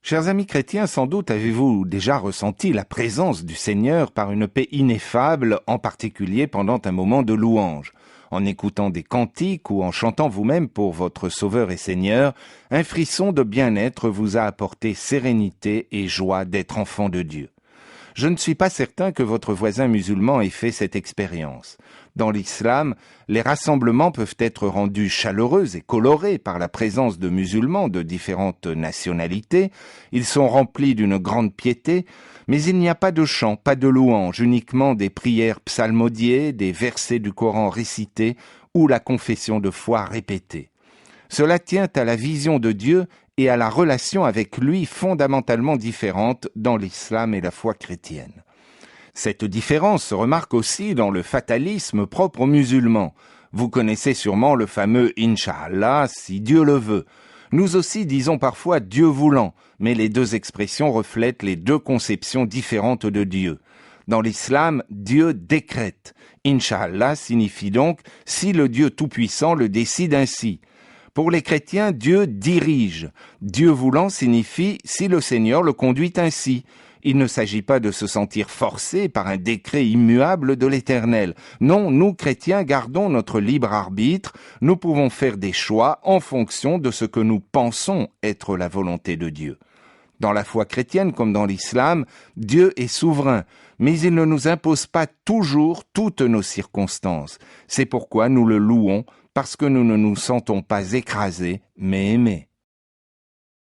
Chers amis chrétiens, sans doute avez-vous déjà ressenti la présence du Seigneur par une paix ineffable, en particulier pendant un moment de louange. En écoutant des cantiques ou en chantant vous-même pour votre Sauveur et Seigneur, un frisson de bien-être vous a apporté sérénité et joie d'être enfant de Dieu. Je ne suis pas certain que votre voisin musulman ait fait cette expérience. Dans l'islam, les rassemblements peuvent être rendus chaleureux et colorés par la présence de musulmans de différentes nationalités. Ils sont remplis d'une grande piété, mais il n'y a pas de chants, pas de louanges, uniquement des prières psalmodiées, des versets du Coran récités ou la confession de foi répétée. Cela tient à la vision de Dieu et à la relation avec lui fondamentalement différente dans l'islam et la foi chrétienne. Cette différence se remarque aussi dans le fatalisme propre aux musulmans. Vous connaissez sûrement le fameux « Inch'Allah, si Dieu le veut ». Nous aussi disons parfois « Dieu voulant », mais les deux expressions reflètent les deux conceptions différentes de Dieu. Dans l'islam, Dieu décrète. Inch'Allah signifie donc « si le Dieu Tout-Puissant le décide ainsi ». Pour les chrétiens, Dieu dirige. Dieu voulant signifie « si le Seigneur le conduit ainsi ». Il ne s'agit pas de se sentir forcé par un décret immuable de l'Éternel. Non, nous chrétiens gardons notre libre arbitre, nous pouvons faire des choix en fonction de ce que nous pensons être la volonté de Dieu. Dans la foi chrétienne comme dans l'islam, Dieu est souverain, mais il ne nous impose pas toujours toutes nos circonstances. C'est pourquoi nous le louons, parce que nous ne nous sentons pas écrasés, mais aimés.